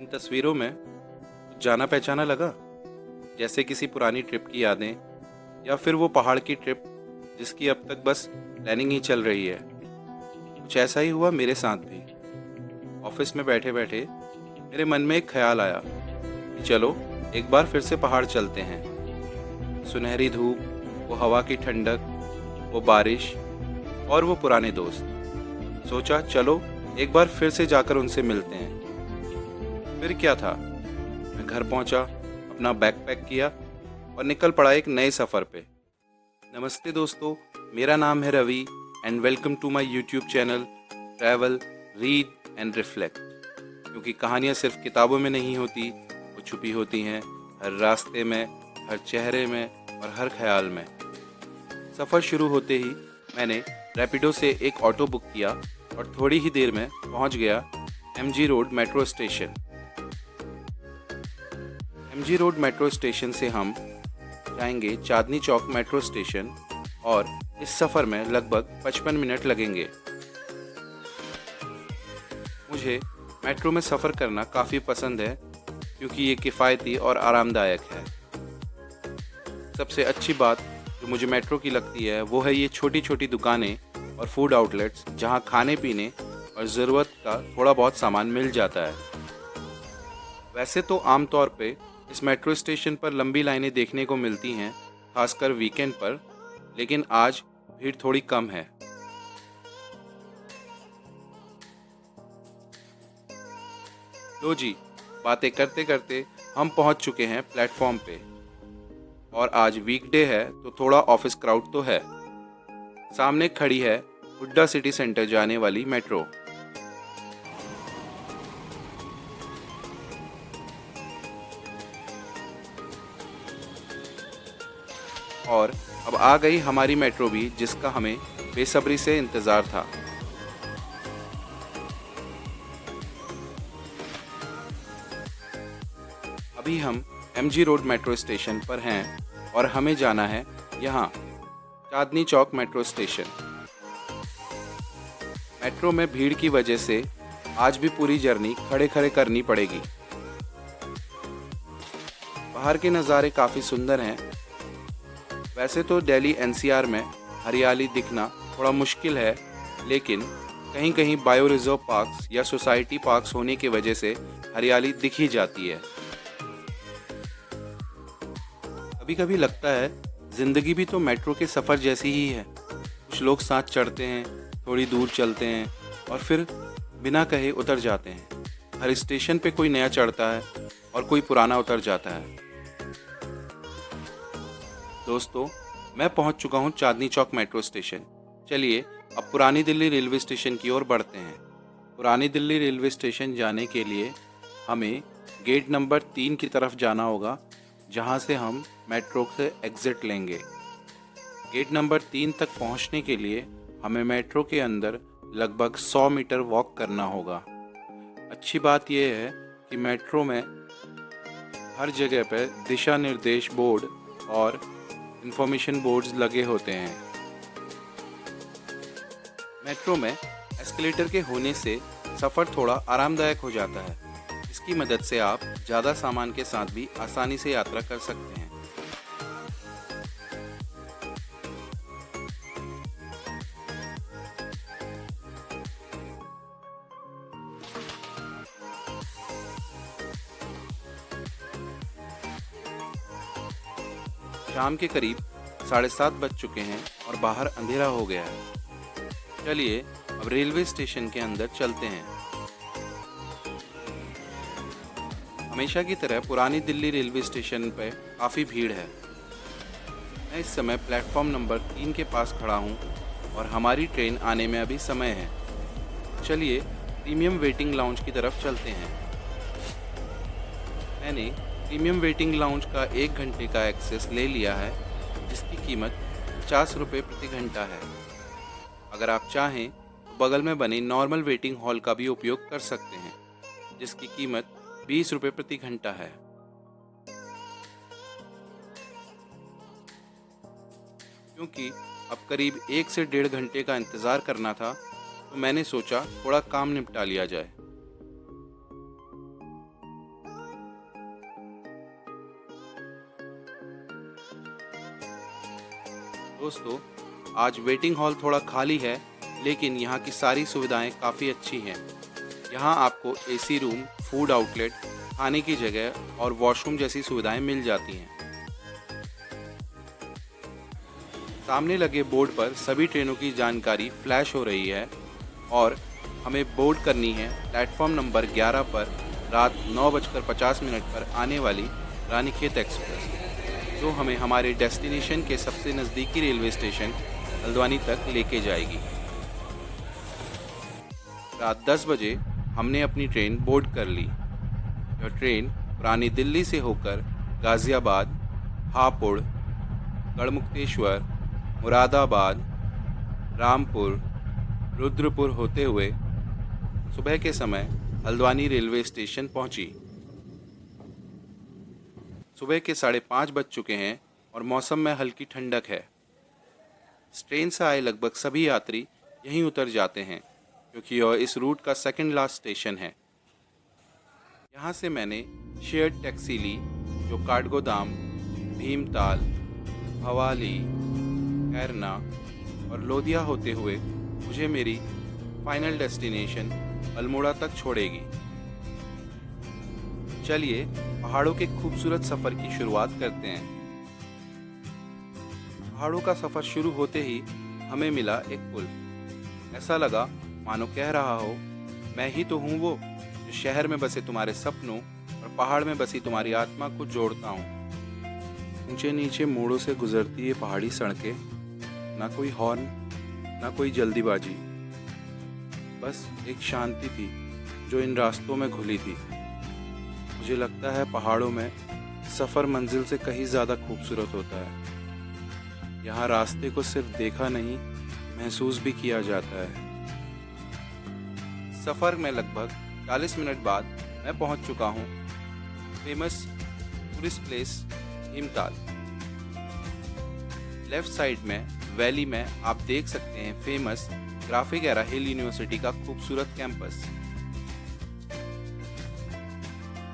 इन तस्वीरों में कुछ जाना पहचाना लगा, जैसे किसी पुरानी ट्रिप की यादें या फिर वो पहाड़ की ट्रिप जिसकी अब तक बस प्लानिंग ही चल रही है। कुछ ऐसा ही हुआ मेरे साथ भी। ऑफिस में बैठे बैठे मेरे मन में एक ख्याल आया कि चलो एक बार फिर से पहाड़ चलते हैं। सुनहरी धूप, वो हवा की ठंडक, वो बारिश और वो पुराने दोस्त। सोचा चलो एक बार फिर से जाकर उनसे मिलते हैं। फिर क्या था, मैं घर पहुंचा, अपना बैकपैक किया और निकल पड़ा एक नए सफ़र पे। नमस्ते दोस्तों, मेरा नाम है Ravi and welcome to my YouTube channel travel, read and reflect. क्योंकि कहानियाँ सिर्फ किताबों में नहीं होती, वो छुपी होती हैं हर रास्ते में, हर चेहरे में और हर ख्याल में। सफ़र शुरू होते ही मैंने रैपिडो से एक ऑटो बुक किया और थोड़ी ही देर में पहुंच गया MG road metro station. MG road metro station से हम जाएंगे चांदनी चौक मेट्रो स्टेशन और इस सफ़र में लगभग 55 मिनट लगेंगे। मुझे मेट्रो में सफ़र करना काफ़ी पसंद है क्योंकि ये किफ़ायती और आरामदायक है। सबसे अच्छी बात जो मुझे मेट्रो की लगती है वो है ये छोटी छोटी दुकानें और फूड आउटलेट्स जहाँ खाने पीने और ज़रूरत का थोड़ा बहुत सामान मिल जाता है। वैसे तो आमतौर पे इस मेट्रो स्टेशन पर लंबी लाइनें देखने को मिलती हैं, खासकर वीकेंड पर, लेकिन आज भीड़ थोड़ी कम है। लो जी, बातें करते करते हम पहुंच चुके हैं प्लेटफॉर्म पे। और आज वीकडे है तो थोड़ा ऑफिस क्राउड तो है। सामने खड़ी है हुड्डा सिटी सेंटर जाने वाली मेट्रो। और अब आ गई हमारी मेट्रो भी, जिसका हमें बेसब्री से इंतज़ार था। अभी हम एमजी रोड मेट्रो स्टेशन पर हैं और हमें जाना है यहाँ Chandni Chowk metro station. Metro में भीड़ की वजह से आज भी पूरी जर्नी खड़े खड़े करनी पड़ेगी। बाहर के नज़ारे काफ़ी सुंदर हैं। वैसे तो दिल्ली एनसीआर में हरियाली दिखना थोड़ा मुश्किल है, लेकिन कहीं कहीं बायो रिजर्व पार्क्स या सोसाइटी पार्क्स होने की वजह से हरियाली दिख ही जाती है। कभी कभी लगता है ज़िंदगी भी तो मेट्रो के सफ़र जैसी ही है। कुछ लोग साथ चढ़ते हैं, थोड़ी दूर चलते हैं और फिर बिना कहे उतर जाते हैं। हर स्टेशन पे कोई नया चढ़ता है और कोई पुराना उतर जाता है। दोस्तों, मैं पहुंच चुका हूं चांदनी चौक मेट्रो स्टेशन। चलिए अब पुरानी दिल्ली रेलवे स्टेशन की ओर बढ़ते हैं। पुरानी दिल्ली रेलवे स्टेशन जाने के लिए हमें गेट नंबर 3 की तरफ जाना होगा, जहां से हम मेट्रो से एग्ज़िट लेंगे। गेट नंबर 3 तक पहुंचने के लिए हमें मेट्रो के अंदर लगभग 100 मीटर वॉक करना होगा। अच्छी बात यह है कि मेट्रो में हर जगह पर दिशा निर्देश बोर्ड और इंफॉर्मेशन बोर्ड्स लगे होते हैं। मेट्रो में एस्केलेटर के होने से सफ़र थोड़ा आरामदायक हो जाता है। इसकी मदद से आप ज़्यादा सामान के साथ भी आसानी से यात्रा कर सकते हैं। शाम के करीब 7:30 बज चुके हैं और बाहर अंधेरा हो गया है। चलिए अब रेलवे स्टेशन के अंदर चलते हैं। हमेशा की तरह पुरानी दिल्ली रेलवे स्टेशन पर काफ़ी भीड़ है। मैं इस समय प्लेटफॉर्म नंबर 3 के पास खड़ा हूँ और हमारी ट्रेन आने में अभी समय है। चलिए प्रीमियम वेटिंग लाउंज की तरफ चलते हैं। मैंने प्रीमियम वेटिंग लाउंज का 1 घंटे का एक्सेस ले लिया है, जिसकी कीमत 50 रुपये प्रति घंटा है। अगर आप चाहें तो बगल में बने नॉर्मल वेटिंग हॉल का भी उपयोग कर सकते हैं, जिसकी कीमत 20 रुपये प्रति घंटा है। क्योंकि अब करीब 1 से 1.5 घंटे का इंतज़ार करना था, तो मैंने सोचा थोड़ा काम निपटा लिया जाए। दोस्तों, आज वेटिंग हॉल थोड़ा खाली है, लेकिन यहाँ की सारी सुविधाएं काफ़ी अच्छी हैं। यहाँ आपको एसी रूम, फूड आउटलेट, खाने की जगह और वॉशरूम जैसी सुविधाएं मिल जाती हैं। सामने लगे बोर्ड पर सभी ट्रेनों की जानकारी फ्लैश हो रही है और हमें बोर्ड करनी है प्लेटफॉर्म नंबर 11 पर रात 9:50 पर आने वाली रानीखेत एक्सप्रेस, जो हमें हमारे डेस्टिनेशन के सबसे नज़दीकी रेलवे स्टेशन हल्द्वानी तक लेके जाएगी। रात 10 बजे हमने अपनी ट्रेन बोर्ड कर ली। यह ट्रेन पुरानी दिल्ली से होकर गाज़ियाबाद, हापुड़, गढ़मुक्तेश्वर, मुरादाबाद, रामपुर, रुद्रपुर होते हुए सुबह के समय हल्द्वानी रेलवे स्टेशन पहुंची। सुबह के 5:30 बज चुके हैं और मौसम में हल्की ठंडक है। इस ट्रेन से आए लगभग सभी यात्री यहीं उतर जाते हैं, क्योंकि यह इस रूट का सेकंड लास्ट स्टेशन है। यहाँ से मैंने शेयर्ड टैक्सी ली, जो काठगोदाम, भीमताल, भवाली, कैरना और लोधिया होते हुए मुझे मेरी फाइनल डेस्टिनेशन अल्मोड़ा तक छोड़ेगी। चलिए पहाड़ों के खूबसूरत सफ़र की शुरुआत करते हैं। पहाड़ों का सफ़र शुरू होते ही हमें मिला एक पुल। ऐसा लगा मानो कह रहा हो, मैं ही तो हूँ वो जो शहर में बसे तुम्हारे सपनों और पहाड़ में बसी तुम्हारी आत्मा को जोड़ता हूँ। ऊंचे नीचे मोड़ों से गुजरती ये पहाड़ी सड़कें, ना कोई हॉर्न, ना कोई जल्दीबाजी, बस एक शांति थी जो इन रास्तों में घुली थी। मुझे लगता है पहाड़ों में सफ़र मंजिल से कहीं ज़्यादा खूबसूरत होता है। यहाँ रास्ते को सिर्फ देखा नहीं, महसूस भी किया जाता है। सफ़र में लगभग 40 मिनट बाद मैं पहुँच चुका हूँ famous tourist place Bhimtal. Left side में वैली में आप देख सकते हैं फेमस ग्राफिक-एरा हिल यूनिवर्सिटी का खूबसूरत कैंपस।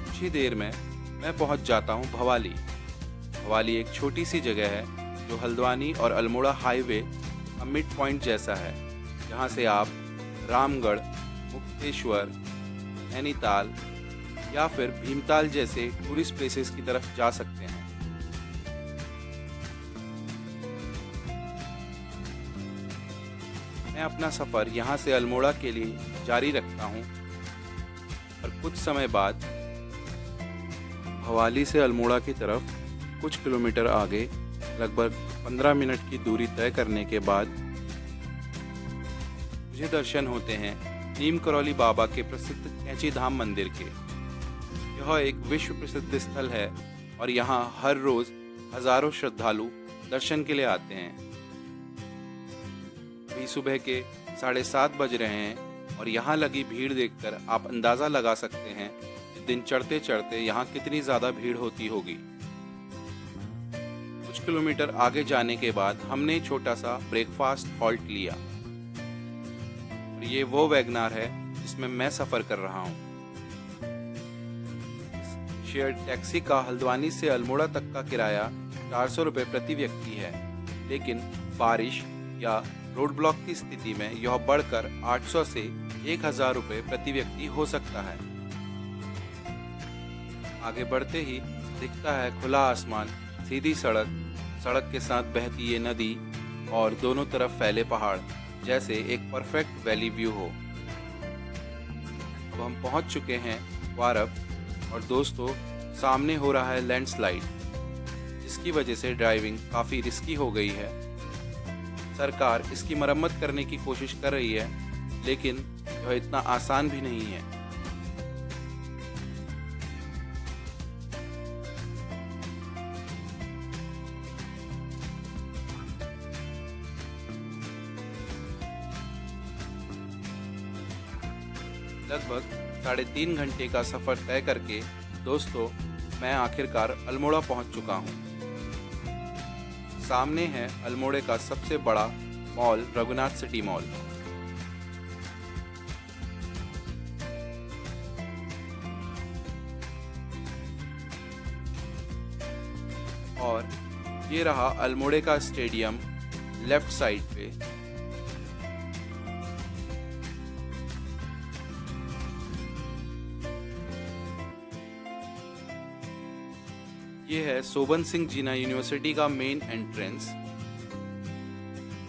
कुछ ही देर में मैं पहुंच जाता हूं भवाली। भवाली एक छोटी सी जगह है जो हल्द्वानी और अल्मोड़ा हाईवे का मिड पॉइंट जैसा है, जहां से आप रामगढ़, मुक्तेश्वर, नैनीताल या फिर भीमताल जैसे टूरिस्ट प्लेसेस की तरफ जा सकते हैं। मैं अपना सफ़र यहाँ से अल्मोड़ा के लिए जारी रखता हूँ और कुछ समय बाद भवाली से अल्मोड़ा की तरफ कुछ किलोमीटर आगे लगभग 15 मिनट की दूरी तय करने के बाद मुझे दर्शन होते हैं नीम करौली बाबा के प्रसिद्ध कैंची धाम मंदिर के। यह एक विश्व प्रसिद्ध स्थल है और यहाँ हर रोज़ हजारों श्रद्धालु दर्शन के लिए आते हैं। अभी सुबह के 7:30 बज रहे हैं और यहाँ लगी भीड़ देखकर आप अंदाज़ा लगा सकते हैं कि दिन चढ़ते चढ़ते यहाँ कितनी ज़्यादा भीड़ होती होगी। कुछ किलोमीटर आगे जाने के बाद हमने छोटा सा ब्रेकफास्ट हॉल्ट लिया और ये वो वैगनार है जिसमें मैं सफ़र कर रहा हूँ। शेयर्ड टैक्सी का हल्द्वानी से अल्मोड़ा तक का किराया 400 रुपये प्रति व्यक्ति है, लेकिन बारिश या रोड ब्लॉक की स्थिति में यह बढ़कर 800 से 1000 रुपये प्रति व्यक्ति हो सकता है। आगे बढ़ते ही दिखता है खुला आसमान, सीधी सड़क, सड़क के साथ बहती ये नदी और दोनों तरफ फैले पहाड़, जैसे एक परफेक्ट वैली व्यू हो। अब हम पहुंच चुके हैं वारप और दोस्तों सामने हो रहा है लैंडस्लाइड, जिसकी वजह से ड्राइविंग काफ़ी रिस्की हो गई है। सरकार इसकी मरम्मत करने की कोशिश कर रही है, लेकिन यह इतना आसान भी नहीं है। लगभग 3.5 घंटे का सफ़र तय करके दोस्तों मैं आखिरकार अल्मोड़ा पहुंच चुका हूं। सामने है अल्मोड़े का सबसे बड़ा मॉल, रघुनाथ सिटी मॉल। और ये रहा अल्मोड़े का स्टेडियम लेफ्ट साइड पे ये है सोबन सिंह जीना यूनिवर्सिटी का मेन एंट्रेंस।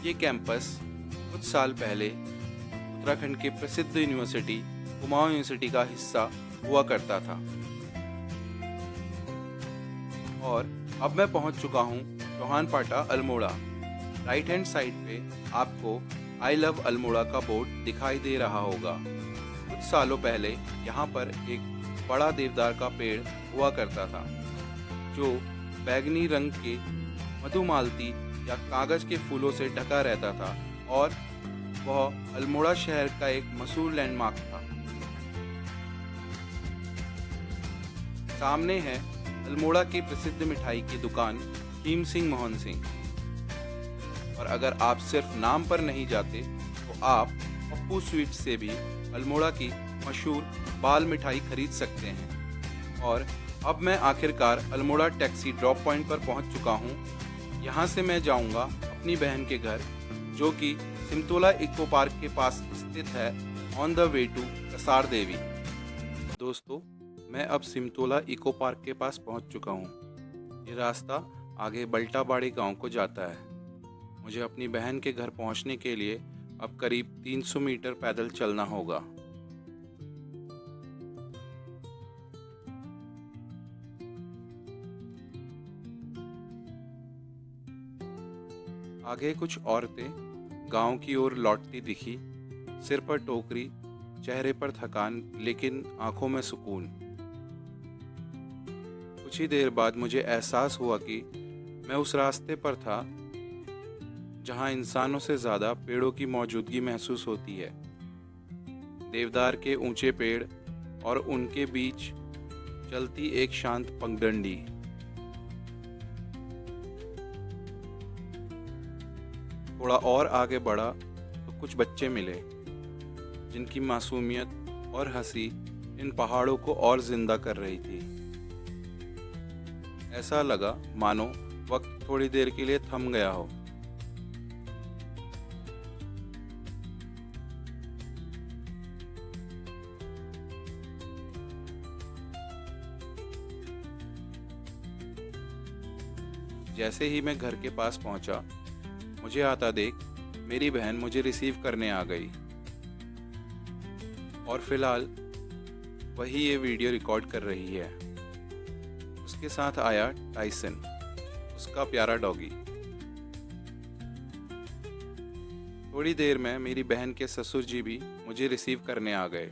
ये कैंपस कुछ साल पहले उत्तराखंड के प्रसिद्ध यूनिवर्सिटी कुमाऊं यूनिवर्सिटी का हिस्सा हुआ करता था। और अब मैं पहुंच चुका हूं चौहान पाटा अल्मोड़ा। राइट हैंड साइड पे आपको आई लव अल्मोड़ा का बोर्ड दिखाई दे रहा होगा। कुछ सालों पहले यहाँ पर एक बड़ा देवदार का पेड़ हुआ करता था जो बैगनी रंग के मधुमालती या कागज के फूलों से ढका रहता था और वह अल्मोड़ा शहर का एक मशहूर लैंडमार्क था। सामने है अल्मोड़ा की प्रसिद्ध मिठाई की दुकान हीम सिंह मोहन सिंह। और अगर आप सिर्फ नाम पर नहीं जाते तो आप पप्पू स्वीट से भी अल्मोड़ा की मशहूर बाल मिठाई खरीद सकते हैं। और अब मैं आखिरकार अल्मोड़ा टैक्सी ड्रॉप पॉइंट पर पहुंच चुका हूं। यहां से मैं जाऊंगा अपनी बहन के घर जो कि सिमतोला इको पार्क के पास स्थित है, on the way to Kasar Devi. दोस्तों, मैं अब सिमतोला इको पार्क के पास पहुंच चुका हूं। ये रास्ता आगे बल्टाबाड़ी गांव को जाता है। मुझे अपनी बहन के घर पहुंचने के लिए अब करीब 300 मीटर पैदल चलना होगा। आगे कुछ औरतें गांव की ओर लौटती दिखी, सिर पर टोकरी, चेहरे पर थकान लेकिन आंखों में सुकून। कुछ ही देर बाद मुझे एहसास हुआ कि मैं उस रास्ते पर था जहां इंसानों से ज़्यादा पेड़ों की मौजूदगी महसूस होती है। देवदार के ऊंचे पेड़ और उनके बीच चलती एक शांत पगडंडी। थोड़ा और आगे बढ़ा तो कुछ बच्चे मिले जिनकी मासूमियत और हंसी इन पहाड़ों को और जिंदा कर रही थी। ऐसा लगा मानो वक्त थोड़ी देर के लिए थम गया हो। जैसे ही मैं घर के पास पहुंचा, मुझे आता देख मेरी बहन मुझे रिसीव करने आ गई। और फिलहाल वही ये वीडियो रिकॉर्ड कर रही है। उसके साथ आया टाइसन, उसका प्यारा डॉगी। थोड़ी देर में मेरी बहन के ससुर जी भी मुझे रिसीव करने आ गए।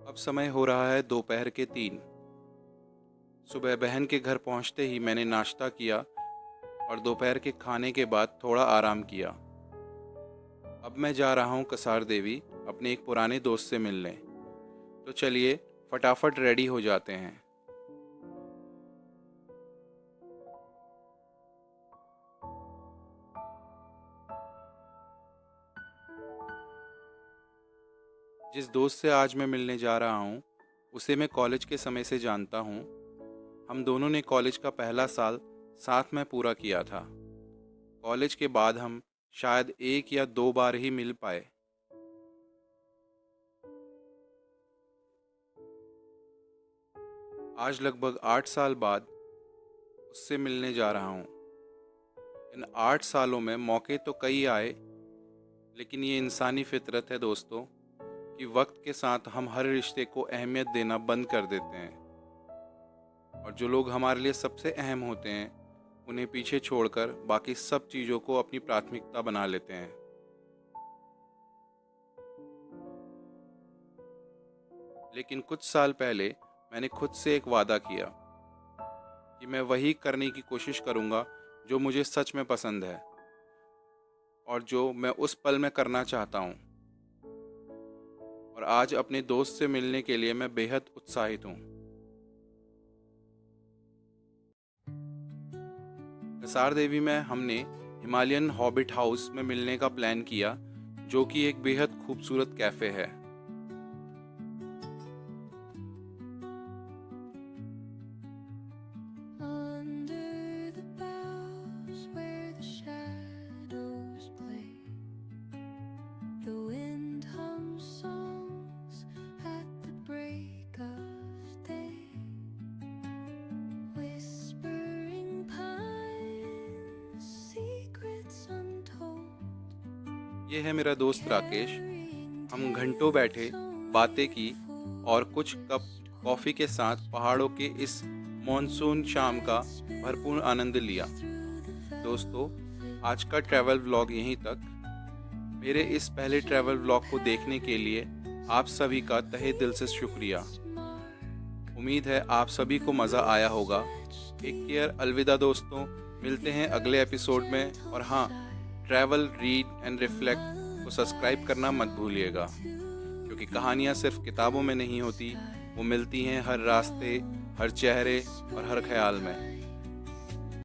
अब समय हो रहा है दोपहर के 3। सुबह बहन के घर पहुंचते ही मैंने नाश्ता किया और दोपहर के खाने के बाद थोड़ा आराम किया। अब मैं जा रहा हूं कसार देवी अपने एक पुराने दोस्त से मिलने। तो चलिए फटाफट रेडी हो जाते हैं। जिस दोस्त से आज मैं मिलने जा रहा हूँ उसे मैं कॉलेज के समय से जानता हूँ। हम दोनों ने कॉलेज का पहला साल साथ में पूरा किया था। कॉलेज के बाद हम शायद 1 या 2 बार ही मिल पाए। आज लगभग 8 साल बाद उससे मिलने जा रहा हूँ। इन 8 सालों में मौके तो कई आए, लेकिन ये इंसानी फितरत है दोस्तों कि वक्त के साथ हम हर रिश्ते को अहमियत देना बंद कर देते हैं और जो लोग हमारे लिए सबसे अहम होते हैं उन्हें पीछे छोड़कर बाकी सब चीज़ों को अपनी प्राथमिकता बना लेते हैं। लेकिन कुछ साल पहले मैंने खुद से एक वादा किया कि मैं वही करने की कोशिश करूँगा जो मुझे सच में पसंद है और जो मैं उस पल में करना चाहता हूँ। और आज अपने दोस्त से मिलने के लिए मैं बेहद उत्साहित हूँ। कसार देवी में हमने हिमालयन हॉबिट हाउस में मिलने का प्लान किया, जो कि एक बेहद खूबसूरत कैफ़े है। Under the boughs where the shadows play, the wind hums songs at the break of day, whispering pines, secrets untold. ये है मेरा दोस्त राकेश। हम घंटों बैठे, बातें की और कुछ कप कॉफ़ी के साथ पहाड़ों के इस मॉनसून शाम का भरपूर आनंद लिया। दोस्तों, आज का ट्रैवल व्लॉग यहीं तक। मेरे इस पहले ट्रैवल व्लॉग को देखने के लिए आप सभी का तहे दिल से शुक्रिया। उम्मीद है आप सभी को मज़ा आया होगा। टेक केयर, अलविदा दोस्तों। मिलते हैं अगले एपिसोड में। और हाँ, ट्रैवल, रीड एंड रिफ्लेक्ट को सब्सक्राइब करना मत भूलिएगा, क्योंकि कहानियाँ सिर्फ किताबों में नहीं होती, वो मिलती हैं हर रास्ते, हर चेहरे और हर ख्याल में।